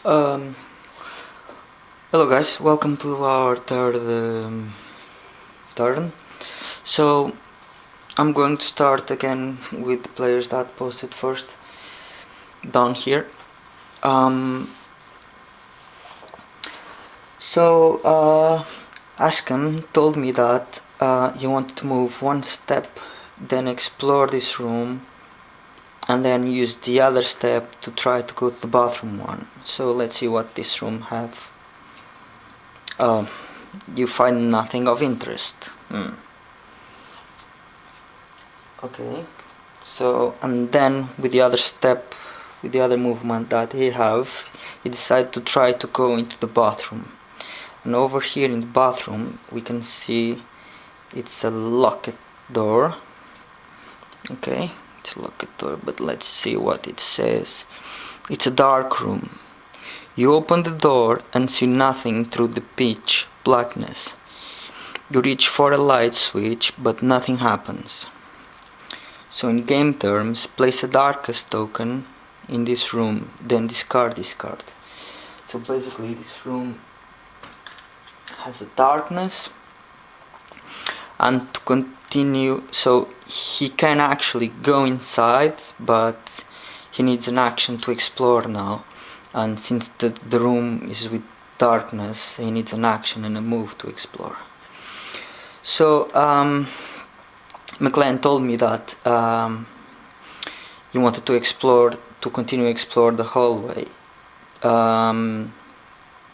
Um, Hello guys, welcome to our third turn. So I'm going to start again with the players that posted first down here. Ashkan told me that you want to move one step, then explore this room, and then use the other step to try to go to the bathroom one. So let's see what this room have. You find nothing of interest. Okay, so and then with the other step, with the other movement that he decided to try to go into the bathroom. And over here in the bathroom we can see it's a locked door. Okay, it's a locked door, but let's see what it says. It's a dark room. You open the door and see nothing through the pitch blackness. You reach for a light switch, but nothing happens. So in game terms, place a darkest token in this room, then discard this card. So basically this room has a darkness, and to continue, so he can actually go inside, but he needs an action to explore now. And since the room is with darkness, he needs an action and a move to explore. So McLean told me that he wanted to continue explore the hallway.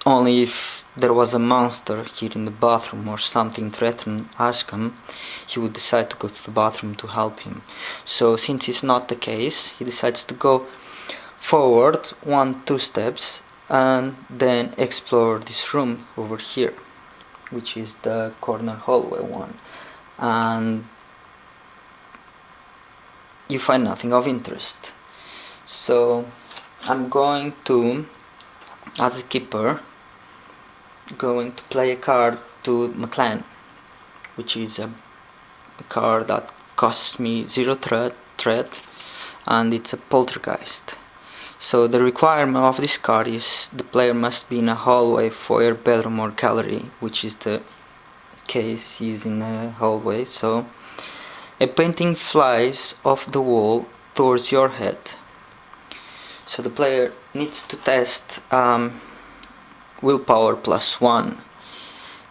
Only if there was a monster here in the bathroom or something threatened Ashcom, he would decide to go to the bathroom to help him. So since it's not the case, he decides to go forward 1-2 steps and then explore this room over here, which is the corner hallway one, and you find nothing of interest. So I'm going to, as a keeper, going to play a card to McLean, which is a card that costs me 0 threat, and it's a poltergeist. So the requirement of this card is the player must be in a hallway, foyer, bedroom or gallery, which is the case. He's in a hallway. So a painting flies off the wall towards your head. So the player needs to test willpower +1.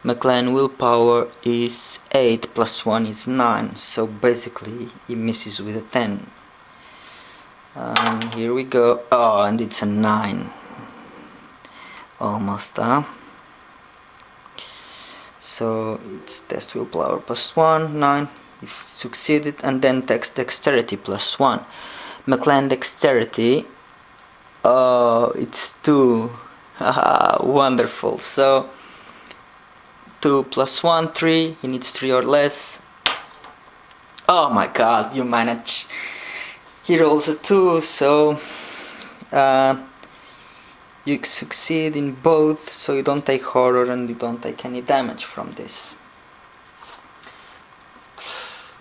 McLean willpower is 8 +1 is 9, so basically he misses with a 10. Here we go. Oh, and it's a 9. Almost, So it's test willpower +1, 9 if succeeded, and then text dexterity +1. McLean dexterity, oh, it's 2. Wonderful. So 2 +1, 3. He needs 3 or less. Oh my god, you manage. He rolls a 2, so you succeed in both, so you don't take horror and you don't take any damage from this.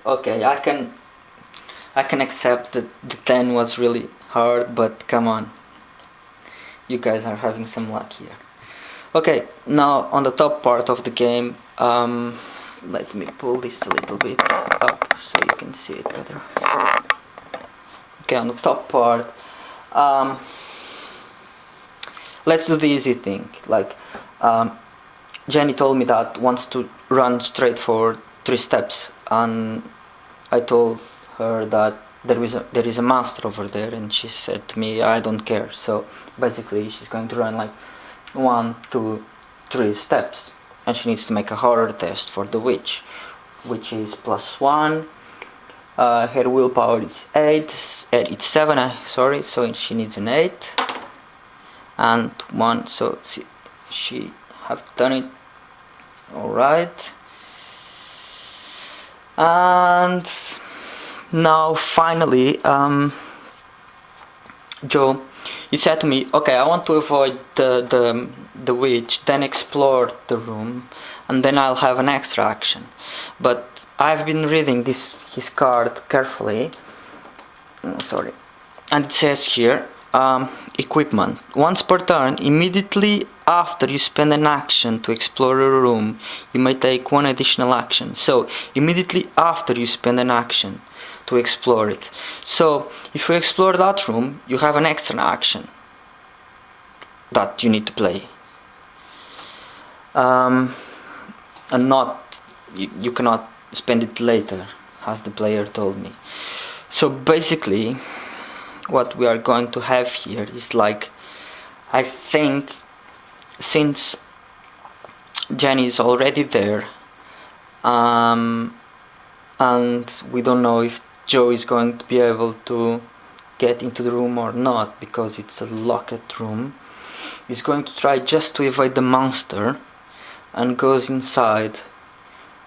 Okay, I can accept that the 10 was really hard, but come on, you guys are having some luck here. Okay, now on the top part of the game, let me pull this a little bit up so you can see it better. Okay, on the top part, let's do the easy thing. Like Jenny told me that wants to run straight for 3 steps, and I told her that there is a monster over there, and she said to me, I don't care. So basically she's going to run like 1, 2, 3 steps, and she needs to make a horror test for the witch, which is +1. Her willpower is 8, it's 7, sorry, so she needs an 8 and 1, so she have done it. Alright, and now finally, Joe, you said to me, okay, I want to avoid the witch, then explore the room, and then I'll have an extra action. But I've been reading his card carefully, sorry, and it says here, equipment. Once per turn, immediately after you spend an action to explore a room, you may take one additional action. So immediately after you spend an action to explore it. So if you explore that room, you have an extra action that you need to play. And you cannot spend it later, as the player told me. So basically what we are going to have here is like, I think since Jenny is already there, and we don't know if Joe is going to be able to get into the room or not because it's a locked room, he's going to try just to evade the monster and goes inside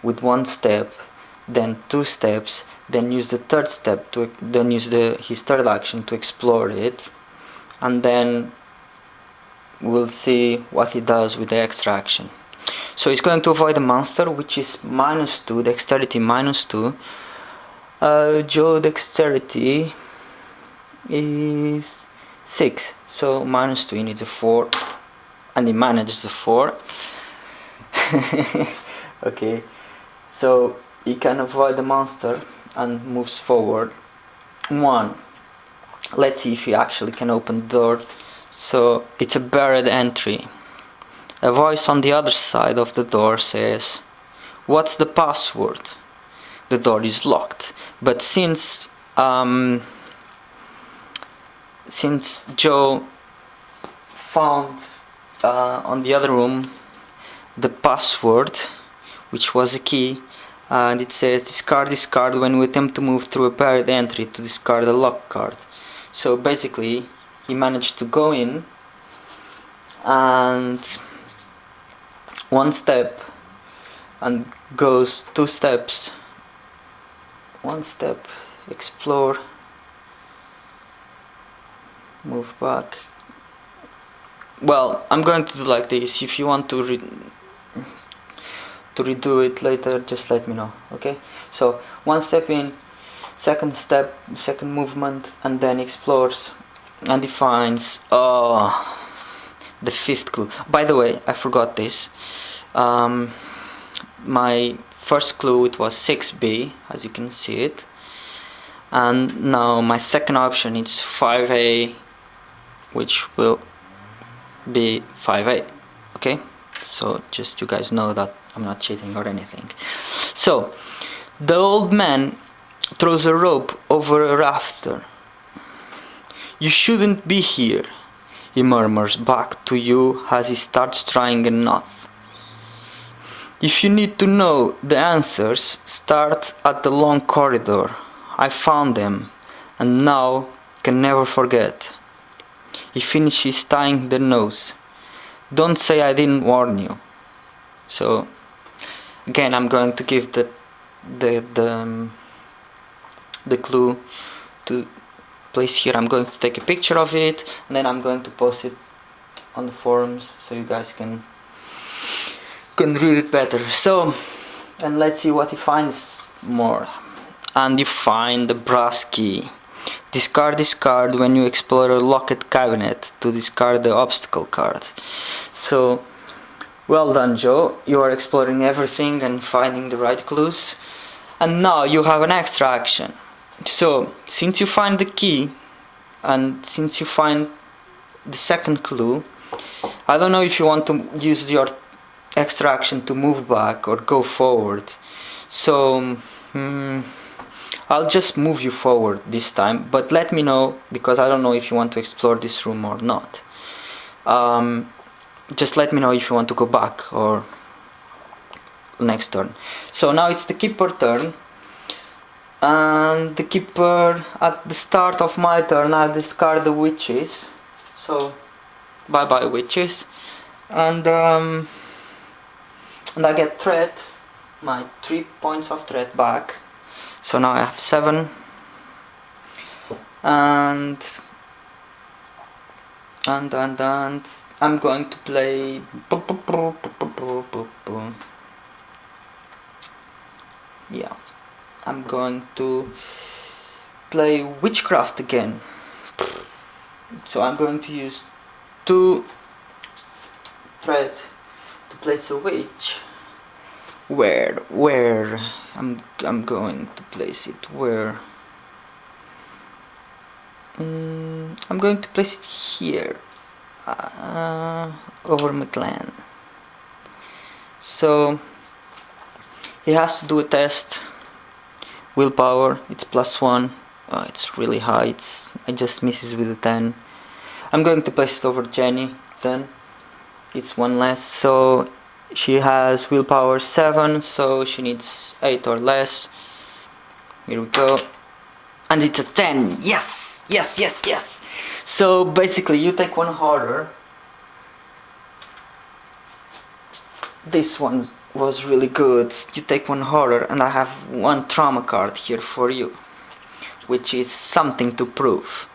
with one step, then 2 steps, then use the third step to then use his third action to explore it, and then we'll see what he does with the extra action. So he's going to avoid the monster, which is -2, dexterity -2. Joe dexterity is 6, so -2, he needs a 4, and he manages a 4. Okay, so he can avoid the monster and moves forward 1. Let's see if he actually can open the door. So it's a barred entry. A voice on the other side of the door says, "What's the password?" The door is locked, but since Joe found on the other room the password, which was a key, and it says discard this card when you attempt to move through a barred entry to discard a lock card. So basically he managed to go in and 1 step and goes 2 steps, 1 step, explore, move back. Well, I'm going to do like this. If you want to redo it later, just let me know, okay? So 1 step in, 2nd step, 2nd movement, and then explores and he finds the 5th clue. By the way, I forgot this. My first clue, it was 6B, as you can see it, and now my second option is 5A, which will be 5A. Okay, so just you guys know that I'm not cheating or anything. So the old man throws a rope over a rafter. "You shouldn't be here," he murmurs back to you as he starts trying a knot. "If you need to know the answers, start at the long corridor. I found them, and now can never forget." He finishes tying the nose. "Don't say I didn't warn you." So again, I'm going to give the clue to place here. I'm going to take a picture of it and then I'm going to post it on the forums so you guys can read it better. So, and let's see what he finds more. And you find the brass key. Discard this card when you explore a locked cabinet to discard the obstacle card. So, well done, Joe. You are exploring everything and finding the right clues. And now you have an extra action. So, since you find the key and since you find the second clue, I don't know if you want to use your extra action to move back or go forward. So, I'll just move you forward this time, but let me know, because I don't know if you want to explore this room or not. Just let me know if you want to go back or next turn. So now it's the keeper turn, and the keeper, at the start of my turn, I'll discard the witches. So bye bye witches, and I get threat, my 3 points of threat back. So now I have 7, and I'm going to play I'm going to play witchcraft again. So I'm going to use 2 thread to place a wedge. Where I'm going to place it. Where? I'm going to place it here, over my clan. So he has to do a test. Willpower, it's +1. It's really high. It just misses with a 10. I'm going to place it over Jenny then. It's 1 less, so she has willpower 7, so she needs 8 or less. Here we go. And it's a 10. Yes, yes, yes, yes. So basically you take 1 harder. This one was really good. You take 1 harder, and I have 1 trauma card here for you, which is something to prove.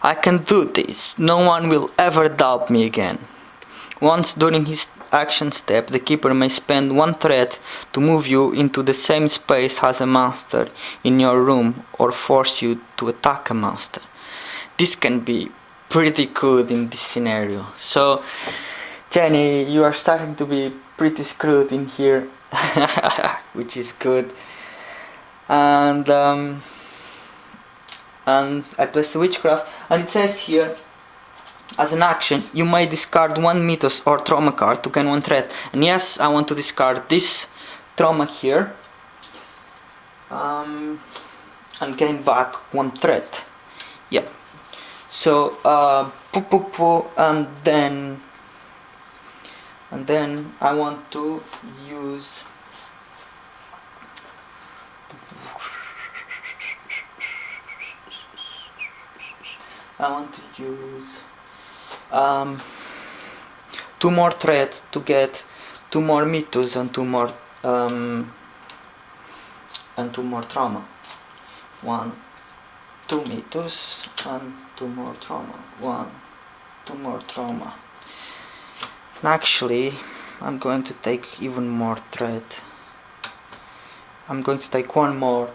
I can do this. No one will ever doubt me again. Once during his action step, the keeper may spend 1 threat to move you into the same space as a monster in your room, or force you to attack a monster. This can be pretty good in this scenario. So Jenny, you are starting to be pretty screwed in here, which is good. And I place the witchcraft, and it says here, as an action, you may discard 1 mythos or trauma card to gain 1 threat. And yes, I want to discard this trauma here, and gain back 1 threat. Yep. So and then I want to use two more threads to get 2 more mythos and 2 more trauma. 2 mythos and 2 more trauma. 2 more trauma. And actually, I'm going to take even more thread. I'm going to take one more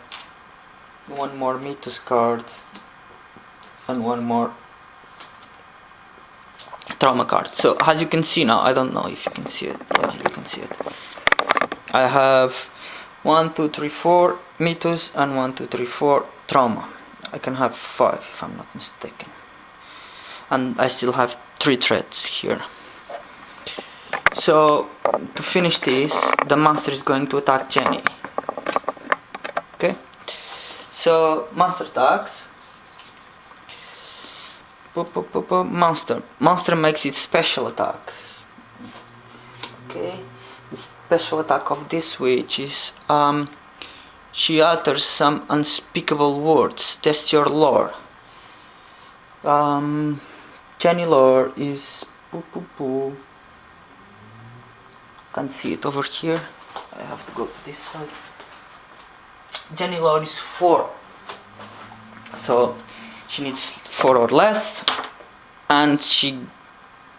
mythos card and 1 more trauma card. So as you can see now, I don't know if you can see it. Yeah, you can see it. I have 1, 2, 3, 4 mythos and 1, 2, 3, 4 trauma. I can have 5 if I'm not mistaken. And I still have 3 threads here. So to finish this, the monster is going to attack Jenny. Okay. So monster attacks. Monster makes its special attack. Okay. The special attack of this witch is she utters some unspeakable words. Test your lore. Jenny lore is can't see it over here. I have to go to this side. Jenny lore is 4. So she needs 4 or less, and she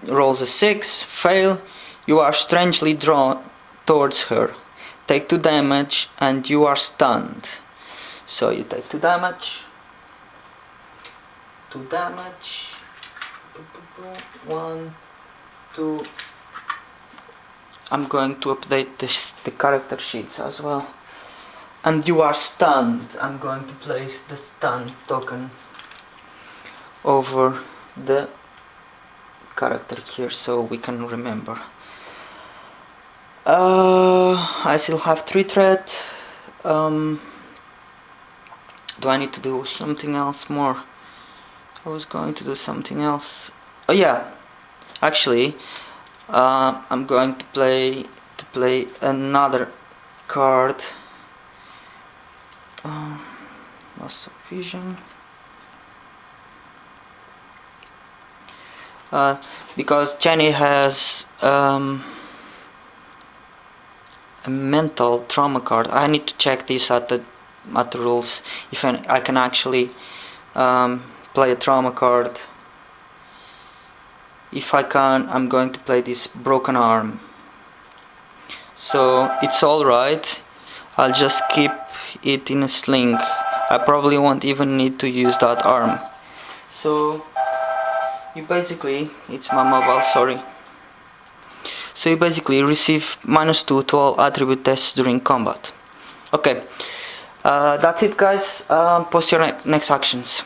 rolls a 6. Fail. You are strangely drawn towards her. Take 2 damage and you are stunned. So you take 2 damage. 2 damage. 1, 2. I'm going to update the character sheets as well. And you are stunned. I'm going to place the stun token over the character here so we can remember. I still have 3 thread. Do I need to do something else more? I was going to do something else. Oh yeah, actually, I'm going to play another card. Loss of vision. Because Jenny has a mental trauma card. I need to check this at the rules if I can actually play a trauma card. If I can, I'm going to play this broken arm. So it's alright. I'll just keep it in a sling. I probably won't even need to use that arm. So you basically, it's my mobile, sorry. So you basically receive -2 to all attribute tests during combat. Okay, that's it guys. Post your next actions.